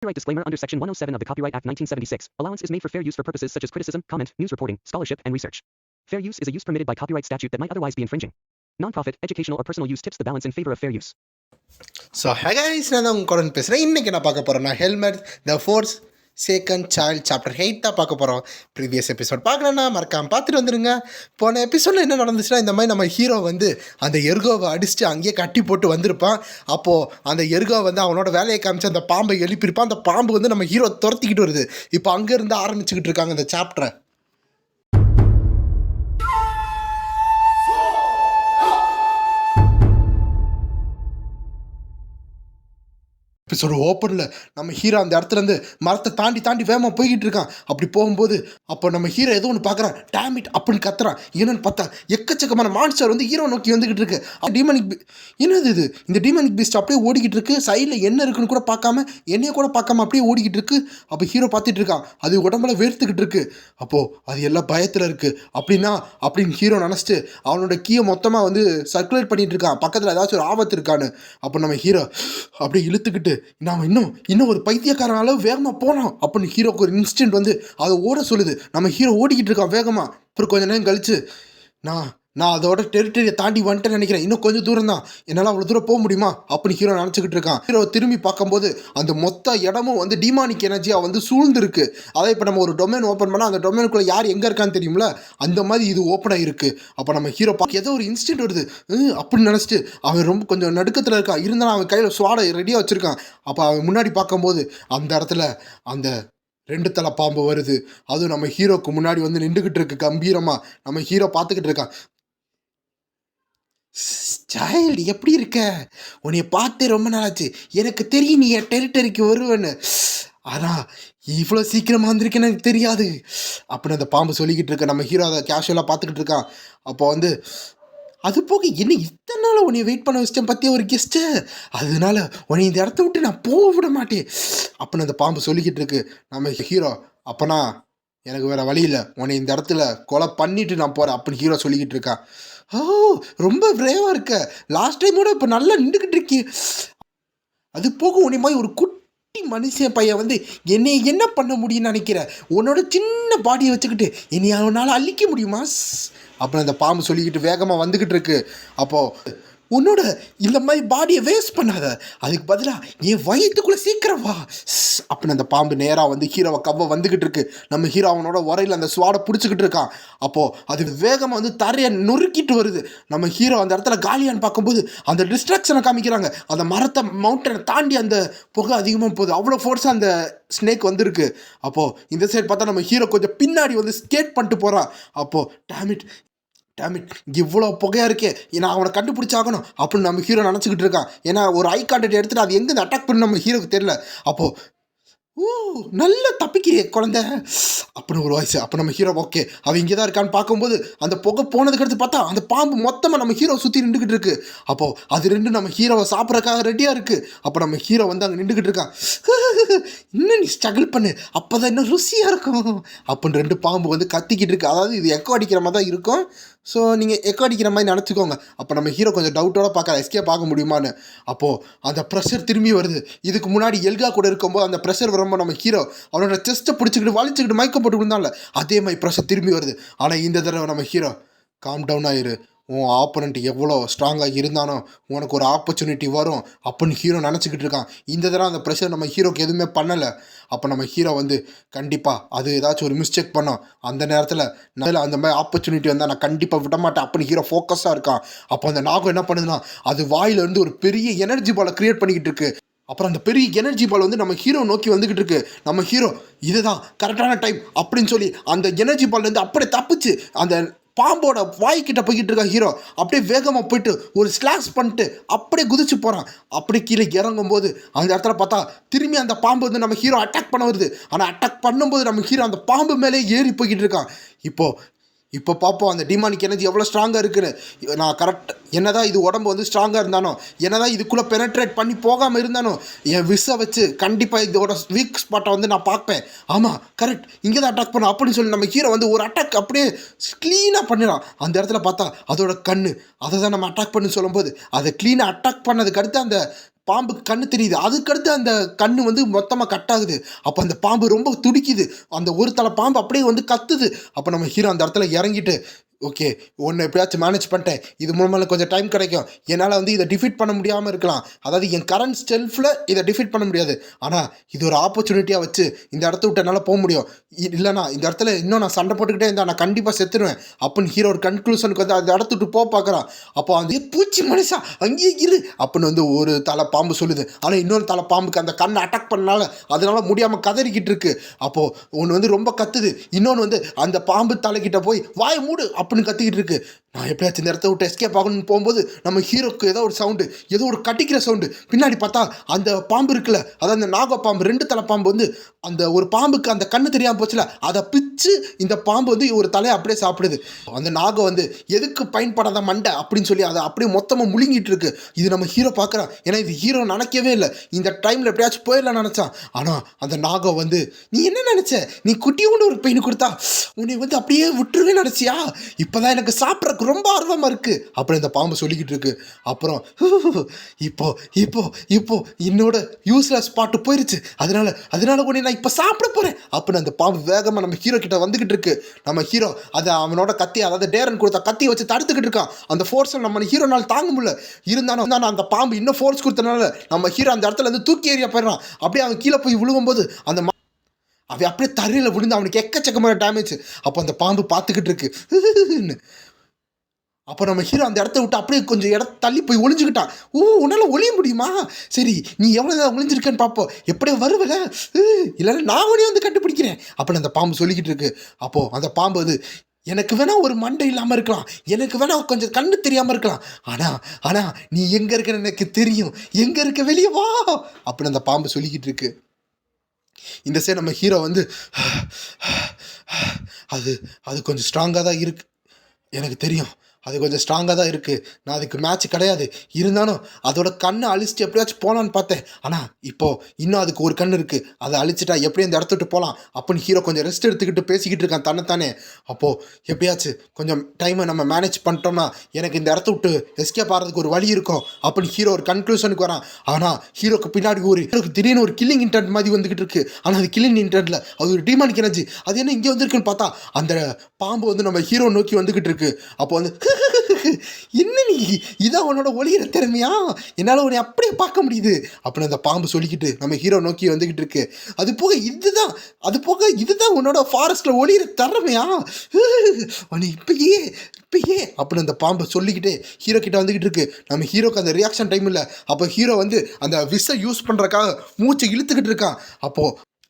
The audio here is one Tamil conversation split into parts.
Copyright disclaimer under Section 107 of the Copyright Act 1976. Allowance is made for fair use for purposes such as criticism, comment, news reporting, scholarship, and research. Fair use is a use permitted by copyright statute that might otherwise be infringing. Non-profit, educational, or personal use tips the balance in favor of fair use. So hi guys நான் தான் உங்க கூட பேசுகிறேன். இன்றைக்கி நான் பார்க்க போகிறேன் helmet the force second child chapter 8 தான் பார்க்க போகிறோம். ப்ரீவியஸ் எபிசோட் பார்க்கலன்னா மறக்காமல் பார்த்துட்டு வந்துடுங்க. போன எபிசோடில் என்ன நடந்துச்சுன்னா, இந்த மாதிரி நம்ம ஹீரோ வந்து அந்த எர்கோவை அடிச்சுட்டு அங்கேயே கட்டி போட்டு வந்திருப்பான். அப்போது அந்த எர்கோ வந்து அவனோட வேலையை காமிச்சு அந்த பாம்பை எழுப்பியிருப்பான். அந்த பாம்பு வந்து நம்ம ஹீரோ துரத்திக்கிட்டு வருது. இப்போ அங்கேருந்து ஆரம்பிச்சுக்கிட்டு இருக்காங்க இந்த சாப்டரை. எபிசோட ஓப்பனில் நம்ம ஹீரோ அந்த இடத்துலேருந்து மரத்தை தாண்டி வேகமாக போய்கிட்டு இருக்கான். அப்படி போகும்போது அப்போ நம்ம ஹீரோ ஏதோ ஒன்று பார்க்குறான். டேமிட் அப்படின்னு கத்துறான். என்னன்னு பார்த்தா எக்கச்சக்கமான மான்ஸ்டர் வந்து ஹீரோ நோக்கி வந்துக்கிட்டு இருக்கு. டீமனிக் என்னது இது? இந்த டீமனிக் பீஸ்ட் அப்படியே ஓடிக்கிட்டு இருக்கு. சைடில் என்ன இருக்குன்னு கூட பார்க்காம, என்னைய கூட பார்க்காம அப்படியே ஓடிக்கிட்டு இருக்கு. அப்போ ஹீரோ பார்த்துட்டு இருக்கான். அது உடம்புல வேர்த்துக்கிட்டு இருக்கு. அப்போது அது எல்லாம் பயத்தில் இருக்குது. அப்படின்னு ஹீரோ நினச்சிட்டு அவனோட கீயை மொத்தமாக வந்து சர்க்குலேட் பண்ணிகிட்டு இருக்கான். பக்கத்தில் ஏதாச்சும் ஒரு ஆபத்து இருக்கான்னு. அப்போ நம்ம ஹீரோ அப்படியே இழுத்துக்கிட்டு நாம் இன்னும் ஒரு பைத்தியக்காரன் அளவு வேகமாக போனோம் அப்படின்னு ஹீரோக்கு ஒரு இன்ஸ்டன்ட் வந்து அதை ஓட சொல்லுது. நம்ம ஹீரோ ஓடிக்கிட்டு இருக்கான் வேகமாக. அப்புறம் கொஞ்ச நேரம் கழிச்சு நான் அதோட டெரிட்டரியை தாண்டி வந்துட்டேன்னு நினைக்கிறேன். இன்னும் கொஞ்சம் தூரம் தான், என்னால் அவ்வளோ தூரம் போக முடியுமா அப்படின்னு ஹீரோ நினச்சிக்கிட்டு இருக்கான். ஹீரோ திரும்பி பார்க்கும்போது அந்த மொத்த இடமும் வந்து டிமானிக் எனர்ஜியாக வந்து சூழ்ந்துருக்கு. அதை இப்போ நம்ம ஒரு டொமைன் ஓப்பன் பண்ணால் அந்த டொமைனுக்குள்ளே யார் எங்கே இருக்கான்னு தெரியும்ல, அந்த மாதிரி இது ஓப்பன் ஆகிருக்கு. அப்போ நம்ம ஹீரோ ஏதோ ஒரு இன்ஸ்டன்ட் வருது அப்படின்னு நினச்சிட்டு அவன் ரொம்ப கொஞ்சம் நடுக்கத்தில் இருக்கான். இருந்தாலும் அவன் கையில் சுவாடை ரெடியாக வச்சுருக்கான். அப்போ அவன் முன்னாடி பார்க்கும்போது அந்த இடத்துல அந்த 2 தலை பாம்பு வருது. அதுவும் நம்ம ஹீரோக்கு முன்னாடி வந்து நின்றுக்கிட்டு இருக்கு கம்பீரமாக. நம்ம ஹீரோ பார்த்துக்கிட்டு இருக்கான். சைல்டு எப்படி இருக்க? உன்னைய பார்த்தே ரொம்ப நாளாச்சு. எனக்கு தெரியும் நீ என் டெரிட்டரிக்கு வருவேன்னு. ஆனால் இவ்வளோ சீக்கிரமாக வந்திருக்கேன்னு எனக்கு தெரியாது அப்படின்னு அந்த பாம்பு சொல்லிக்கிட்டு இருக்க. நம்ம ஹீரோ அதை கேஷுவலாக பார்த்துக்கிட்டு இருக்கான். அப்போ வந்து அது போக என்ன இத்தனை நாள் உன்னை வெயிட் பண்ண வச்சிட்டேன் பற்றிய ஒரு கெஸ்ட்டு, அதனால உன்னை இந்த இடத்த விட்டு நான் போக விட மாட்டேன் அப்படின்னு அந்த பாம்பு சொல்லிக்கிட்டு இருக்கு. நம்ம ஹீரோ அப்போனா எனக்கு வேறு வழி இல்லை, உன்னை இந்த இடத்துல கொலை பண்ணிட்டு நான் போகிறேன் அப்படின்னு ஹீரோ சொல்லிக்கிட்டு இருக்கான். ஓ, ரொம்ப பிரேவாக இருக்க. லாஸ்ட் டைமோட இப்போ நல்லா நின்றுக்கிட்டு இருக்கேன். அது போக உன்னை மாதிரி ஒரு குட்டி மனுஷன் பையன் வந்து என்னை என்ன பண்ண முடியும்னு நினைக்கிற? உன்னோட சின்ன பாடியை வச்சுக்கிட்டு என்னை அவனால் அழிக்க முடியுமா அப்படின்னு அந்த பாம்பு சொல்லிக்கிட்டு வேகமாக வந்துக்கிட்டு இருக்கு. அப்போது உன்னோட இந்த மாதிரி பாடியை வேஸ்ட் பண்ணாத, அதுக்கு பதிலாக என் வயிற்றுக்குள்ளே சீக்கிரம் வா அப்படின்னு அந்த பாம்பு நேராக வந்து ஹீரோவை கவ்வ வந்துக்கிட்டு இருக்கு. நம்ம ஹீரோ அவனோட உரையில் அந்த சுவாடை பிடிச்சிக்கிட்டு இருக்கான். அப்போது அது வேகமாக வந்து தரையை நொறுக்கிட்டு வருது. நம்ம ஹீரோ அந்த இடத்துல காலியான்னு பார்க்கும்போது அந்த டிஸ்ட்ராக்ஷனை காமிக்கிறாங்க. அந்த மரத்தை மவுண்டனை தாண்டி அந்த புகை அதிகமாக போகுது. அவ்வளோ ஃபோர்ஸாக அந்த ஸ்னேக் வந்துருக்கு. அப்போது இந்த சைடு பார்த்தா நம்ம ஹீரோ கொஞ்சம் பின்னாடி வந்து ஸ்கேட் பண்ணிட்டு போகிறான். அப்போது டேமிட் இவ்வளோ புகையாக இருக்கே, நான் அவனை கண்டுபிடிச்சாகணும் அப்படின்னு நம்ம ஹீரோ நினச்சிக்கிட்டு இருக்கான். ஏன்னா ஒரு ஐ கான்டாக்ட் எடுத்துகிட்டு அது எங்கேருந்து அட்டாக் பண்ணி நம்ம ஹீரோக்கு தெரியல. அப்போது நல்ல தப்பிக்கிறியே குழந்தை அப்படின்னு ஒரு வாய்ஸ். அப்போ நம்ம ஹீரோ ஓகே அவன் இங்கே தான் இருக்கான்னு பார்க்கும்போது அந்த புகை போனதுக்கு அடுத்து பார்த்தா அந்த பாம்பு மொத்தமாக நம்ம ஹீரோ சுற்றி நின்றுக்கிட்டு இருக்கு. அப்போது அது ரெண்டும் நம்ம ஹீரோவை சாப்பிட்றதுக்காக ரெடியாக இருக்குது. அப்போ நம்ம ஹீரோ வந்து அங்கே நின்றுக்கிட்டு இருக்கான். இன்னும் நீ ஸ்ட்ரகிள் பண்ணு, அப்போ தான் இன்னும் ருசியாக இருக்கும் அப்படின்னு 2 பாம்பு வந்து கத்திக்கிட்டு இருக்கு. அதாவது இது எக்கோ அடிக்கிற மாதிரி தான் இருக்கும். ஸோ நீங்கள் எக்கோ அடிக்கிற மாதிரி நினச்சிக்கோங்க. அப்போ நம்ம ஹீரோ கொஞ்சம் டவுட்டோட பார்க்குற எஸ்கே பார்க்க முடியுமான்னு. அப்போது அந்த ப்ரெஷர் திரும்பி வருது. இதுக்கு முன்னாடி எல்கா கூட இருக்கும்போது அந்த ப்ரெஷர் வரும்போது நம்ம ஹீரோ அவனோட செஸ்ட்டை பிடிச்சிக்கிட்டு வலிச்சுக்கிட்டு மயக்கம் போட்டு விழுந்தான்ல, அதே மாதிரி ப்ரெஷர் திரும்பி வருது. ஆனால் இந்த தடவை நம்ம ஹீரோ காம் டவுன் ஆயிரு, உன் ஆப்போனண்ட் எவ்வளோ ஸ்ட்ராங்காக இருந்தானோ உனக்கு ஒரு ஆப்பர்ச்சுனிட்டி வரும் அப்படின்னு ஹீரோ நினச்சிக்கிட்டு இருக்கான். இந்த தடவை அந்த ப்ரெஷர் நம்ம ஹீரோக்கு எதுவுமே பண்ணலை. அப்போ நம்ம ஹீரோ வந்து கண்டிப்பாக அது ஏதாச்சும் ஒரு மிஸ்டேக் பண்ணோம், அந்த நேரத்தில் நல்ல அந்த மாதிரி ஆப்பர்ச்சுனிட்டி வந்தால் நான் கண்டிப்பாக விட மாட்டேன் அப்படின்னு ஹீரோ ஃபோக்கஸாக இருக்கான். அப்போ அந்த நாகம் என்ன பண்ணுதுன்னா அது வாயிலிருந்து ஒரு பெரிய எனர்ஜி பாலை க்ரியேட் பண்ணிக்கிட்டு இருக்கு. அப்புறம் அந்த பெரிய எனர்ஜி பால் வந்து நம்ம ஹீரோ நோக்கி வந்துக்கிட்டு இருக்கு. நம்ம ஹீரோ இதுதான் கரெக்டான டைம் அப்படின்னு சொல்லி அந்த எனர்ஜி பால்லேருந்து அப்படியே தப்பிச்சு அந்த பாம்போட வாய்க்கிட்ட போய்கிட்டு இருக்கா ஹீரோ. அப்படியே வேகமாக போயிட்டு ஒரு ஸ்லாஷ் பண்ணிட்டு அப்படியே குதிச்சு போகிறான். அப்படியே கீழே இறங்கும்போது அந்த இடத்துல பார்த்தா திரும்பி அந்த பாம்பு வந்து நம்ம ஹீரோ அட்டாக் பண்ண வருது. ஆனால் அட்டாக் பண்ணும்போது நம்ம ஹீரோ அந்த பாம்பு மேலே ஏறி போய்கிட்டு இருக்கான். இப்போ பார்ப்போம் அந்த டிமானிக் எனர்ஜி எவ்வளோ ஸ்ட்ராங்காக இருக்குன்னு. நான் கரெக்ட் என்னதான் இது உடம்பு வந்து ஸ்ட்ராங்காக இருந்தானோ, என்னதான் இதுக்குள்ளே பெனட்ரேட் பண்ணி போகாமல் இருந்தானோ, என் விஸை வச்சு கண்டிப்பாக இதோட வீக் ஸ்பாட்டை வந்து நான் பார்ப்பேன். ஆமாம் கரெக்ட், இங்கே தான் அட்டாக் பண்ணோம் அப்படின்னு சொல்லி நம்ம ஹீரோ வந்து ஒரு அட்டாக் அப்படியே க்ளீனாக பண்ணிடலாம். அந்த இடத்துல பார்த்தா அதோட கண்ணு அதை தான் நம்ம அட்டாக் பண்ணி சொல்லும்போது அதை க்ளீனாக அட்டாக் பண்ணதுக்கு அடுத்து அந்த பாம்புக்கு கண்ணு தெரியுது. அதுக்கடுத்து அந்த கண்ணு வந்து மொத்தமா கட் ஆகுது. அப்ப அந்த பாம்பு ரொம்ப துடிக்குது. அந்த ஒரு தலை பாம்பு அப்படியே வந்து கத்துது. அப்ப நம்ம ஹீரோ அந்த இடத்துல இறங்கிட்டு, ஓகே, ஒன்று எப்படியாச்சும் மேனேஜ் பண்ணிட்டேன். இது மூலமாக கொஞ்சம் டைம் கிடைக்கும். என்னால் வந்து இதை டிஃபீட் பண்ண முடியாமல் இருக்கலாம். அதாவது என் கரண்ட் ஸ்டெல்ஃபில் இதை டிஃபீட் பண்ண முடியாது. ஆனால் இது ஒரு ஆப்பர்ச்சுனிட்டியாக வச்சு இந்த இடத்த விட்டு என்னால் போக முடியும். இல்லைனா இந்த இடத்துல இன்னும் நான் சண்டை போட்டுக்கிட்டே இருந்தால் நான் கண்டிப்பாக செத்துருவேன் அப்படின்னு ஹீரோ ஒரு கன்க்ளூஷனுக்கு வந்து அந்த இடத்த விட்டு போக பார்க்குறான். அப்போ அந்த பூச்சி மனுஷா அங்கேயே இரு அப்படின்னு வந்து ஒரு தலை பாம்பு சொல்லுது. ஆனால் இன்னொரு தலை பாம்புக்கு அந்த கண்ணை அட்டாக் பண்ணனால அதனால முடியாமல் கதறிக்கிட்டு இருக்கு. அப்போது ஒன்று வந்து ரொம்ப கத்துது. இன்னொன்று வந்து அந்த பாம்பு தலைக்கிட்ட போய் வாய மூடு அப்படின்னு கத்திக்கிட்டு இருக்கு. நான் எப்படியாச்சும் இந்த இடத்த விட்டு எஸ்கேப் ஆகணும்னு போகும்போது நம்ம ஹீரோக்கு ஏதோ ஒரு சவுண்டு, ஏதோ ஒரு கட்டிக்கிற சவுண்டு. பின்னாடி பார்த்தா அந்த பாம்பு இருக்குல்ல, அதாவது அந்த நாகப்பாம்பு, 2 தலை பாம்பு வந்து அந்த ஒரு பாம்புக்கு அந்த கண்ணு தெரியாமல் போச்சுல, அதை பிச்சு இந்த பாம்பு வந்து ஒரு தலையை அப்படியே சாப்பிடுது. அந்த நாகம் வந்து எதுக்கு பயன்படாத மண்டை அப்படின்னு சொல்லி அதை அப்படியே மொத்தமாக முழுங்கிட்டு இருக்கு. இது நம்ம ஹீரோ பார்க்குறான். ஏன்னா இது ஹீரோ நினைக்கவே இல்லை. இந்த டைமில் எப்படியாச்சும் போயிடலாம் நினச்சான். ஆனால் அந்த நாகம் வந்து, நீ என்ன நினச்ச? நீ குட்டியோண்டு ஒரு பெயின் கொடுத்தா உன்னை வந்து அப்படியே விட்டுருவே நினச்சியா? இப்போதான் எனக்கு சாப்பிட்ற ரொம்ப ஆர்வமாக இருக்கு அப்படின்னு இந்த பாம்பு சொல்லிக்கிட்டு இருக்கு. அப்புறம் இப்போ இப்போ இப்போ என்னோட யூஸ்லெஸ் ஸ்பாட்டு போயிருச்சு, அதனால உடனே நான் இப்போ சாப்பிட போறேன் அப்படின்னு அந்த பாம்பு வேகமாக நம்ம ஹீரோ கிட்ட வந்துகிட்டு இருக்கு. நம்ம ஹீரோ அதை அவனோட கத்தி, அதாவது டேரன் கொடுத்த கத்தியை வச்சு தடுத்துக்கிட்டு இருக்கான். அந்த ஃபோர்ஸை நம்ம ஹீரோனால் தாங்க முடியல. இருந்தாலும் அந்த பாம்பு இன்னும் ஃபோர்ஸ் கொடுத்தனால நம்ம ஹீரோ அந்த இடத்துல இருந்து தூக்கி எறிய போயிடறான். அப்படியே அவன் கீழே போய் விழுகும்போது அந்த அவன் அப்படியே தரையில் விழுந்து அவனுக்கு எக்கச்சக்கமான டேமேஜ். அப்போ அந்த பாம்பு பார்த்துக்கிட்டு இருக்கு. அப்போ நம்ம ஹீரோ அந்த இடத்த விட்டு அப்படியே கொஞ்சம் தள்ளி போய் ஒளிஞ்சுக்கிட்டான். உன்னால் ஒளிய முடியுமா? சரி, நீ எவ்வளோ தான் ஒளிஞ்சிருக்கேன்னு பார்ப்போம். எப்படியே வருவல, இல்லைன்னா நான் உடனே வந்து கண்டுபிடிக்கிறேன் அப்படின்னு அந்த பாம்பு சொல்லிக்கிட்டு இருக்கு. அப்போது அந்த பாம்பு அது, எனக்கு வேணா ஒரு மண்டை இல்லாமல் இருக்கலாம், எனக்கு வேணா கொஞ்சம் கண்ணு தெரியாமல் இருக்கலாம், ஆனால் நீ எங்கே இருக்கன்னு எனக்கு தெரியும், எங்கே இருக்க வெளியே வா அப்படின்னு அந்த பாம்பு சொல்லிக்கிட்டு இருக்கு. இந்த சைடு நம்ம ஹீரோ வந்து அது கொஞ்சம் ஸ்ட்ராங்காக தான் இருக்குது, எனக்கு தெரியும், அது கொஞ்சம் ஸ்ட்ராங்காக தான் இருக்குது, நான் அதுக்கு மேட்ச் கிடையாது. இருந்தாலும் அதோட கண்ணை அழிச்சிட்டு எப்படியாச்சும் போகலான்னு பார்த்தேன். ஆனால் இப்போது இன்னும் அதுக்கு ஒரு கண் இருக்குது, அதை அழிச்சிட்டா எப்படி அந்த இடத்த விட்டு போகலாம் அப்படின்னு ஹீரோ கொஞ்சம் ரெஸ்ட் எடுத்துக்கிட்டு பேசிக்கிட்டு இருக்கான் தன்னைத்தானே. அப்போது எப்படியாச்சும் கொஞ்சம் டைமை நம்ம மேனேஜ் பண்ணிட்டோம்னா எனக்கு இந்த இடத்த விட்டு எஸ்கேப் ஆகிறதுக்கு ஒரு வழி இருக்கும் அப்படின்னு ஹீரோ ஒரு கன்க்ளூஷனுக்கு வரான். ஆனால் ஹீரோக்கு பின்னாடி ஹீரோக்கு திடீர்னு ஒரு கில்லிங் இன்டென்ட் மாதிரி வந்துக்கிட்டு இருக்கு. ஆனால் அது கில்லிங் இன்டென்ட்டில் அது ஒரு டீமானிக் எனர்ஜி. அது என்ன இங்கே வந்துருக்குன்னு பார்த்தா அந்த பாம்பு வந்து நம்ம ஹீரோ நோக்கி வந்துக்கிட்டு இருக்கு. அப்போ வந்து என்ன நீ இதான் உன்னோட ஒளியிற திறமையா, என்னால் உன்னை அப்படியே பார்க்க முடியுது அப்படின்னு அந்த பாம்பு சொல்லிக்கிட்டு நம்ம ஹீரோ நோக்கி வந்துக்கிட்டு இருக்கு. அது போக இதுதான் உன்னோட ஃபாரஸ்ட்டில் ஒளியிற திறமையா, உன்னை இப்பயே அப்படின்னு அந்த பாம்பு சொல்லிக்கிட்டே ஹீரோ கிட்ட வந்துக்கிட்டு இருக்கு. நம்ம ஹீரோக்கு அந்த ரியாக்ஷன் டைம் இல்லை. அப்போ ஹீரோ வந்து அந்த விஸ்ஸை யூஸ் பண்ணுறக்காக மூச்சை இழுத்துக்கிட்டு இருக்கான்.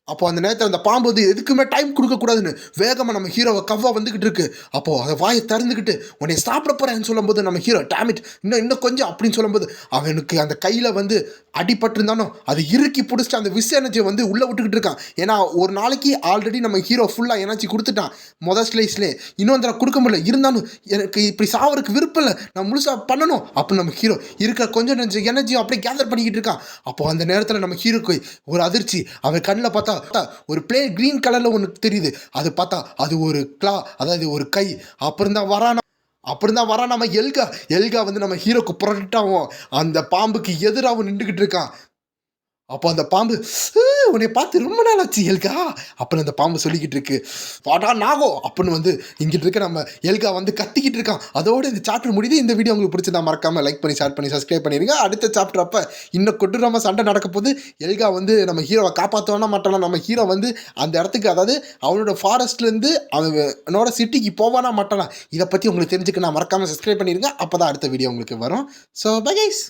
அப்போ அந்த நேரத்தில் அந்த பாம்பு வந்து எதுக்குமே டைம் கொடுக்கக்கூடாதுன்னு வேகமாக நம்ம ஹீரோவை கவ்வாக வந்துக்கிட்டு இருக்கு. அப்போது அதை வாயை திறந்துக்கிட்டு உன்னை சாப்பிட போகிறேன்னு சொல்லும்போது நம்ம ஹீரோ டேமிட் இன்னும் கொஞ்சம் அப்படின்னு சொல்லும்போது அவனுக்கு அந்த கையில் வந்து அடிபட்டிருந்தாலும் அது இறுக்கி பிடிச்சிட்டு அந்த விஸ் எனர்ஜியை வந்து உள்ளே விட்டுக்கிட்டு இருக்கான். ஏன்னா ஒரு நாளைக்கு ஆல்ரெடி நம்ம ஹீரோ ஃபுல்லாக எனர்ஜி கொடுத்துட்டான் மொதல் ஸ்லைஸ்லேயே, இன்னும் தடவை கொடுக்க முடியல. இருந்தாலும் எனக்கு இப்படி சாவறதுக்கு விருப்பம் இல்லை, நான் முழுசாக பண்ணணும் அப்படின்னு நம்ம ஹீரோ இருக்கிற கொஞ்சம் எனர்ஜியை அப்படியே கேதர் பண்ணிக்கிட்டு இருக்கான். அப்போது அந்த நேரத்தில் நம்ம ஹீரோக்கு ஒரு அதிர்ச்சி. அவன் கண்ணில் பார்த்தா ஒரு பிளே கிரீன் கலர்ல ஒன்று தெரியுது. அது பார்த்தா அது ஒரு கிளா, அதாவது ஒரு கை. அப்புறம் தான் வரான் நம்ம எல்கா வந்து நம்ம ஹீரோக்கு புரட்டாவும் அந்த பாம்புக்கு எதிராகவும் நின்றுக்கிட்டு இருக்கான். அப்போ அந்த பாம்பு, உன்னை பார்த்து ரொம்ப நாள் ஆச்சு எல்கா அப்படின்னு அந்த பாம்பு சொல்லிக்கிட்டு இருக்கு. வாடா நாகோ அப்படின்னு வந்து இங்கிட்டு இருக்க நம்ம எல்கா வந்து கத்திக்கிட்டு இருக்கான். அதோட இந்த சாப்டர் முடியுது. இந்த வீடியோ உங்களுக்கு பிடிச்சதா மறக்காம லைக் பண்ணி ஷேர் பண்ணி சப்ஸ்கிரைப் பண்ணிடுங்க. அடுத்த சாப்டர் அப்போ இன்னும் கொடூரமாக சண்டை நடக்க போது. எல்கா வந்து நம்ம ஹீரோவை காப்பாற்றோன்னா மாட்டானா, நம்ம ஹீரோ வந்து அந்த இடத்துக்கு, அதாவது அவனோட ஃபாரஸ்ட்லேருந்து அவனோட சிட்டிக்கு போவானா மாட்டானா, இதை பற்றி உங்களுக்கு தெரிஞ்சுக்க நான் மறக்காமல் சப்ஸ்கிரைப் பண்ணிடுங்க. அப்போ தான் அடுத்த வீடியோ உங்களுக்கு வரும். So bye guys.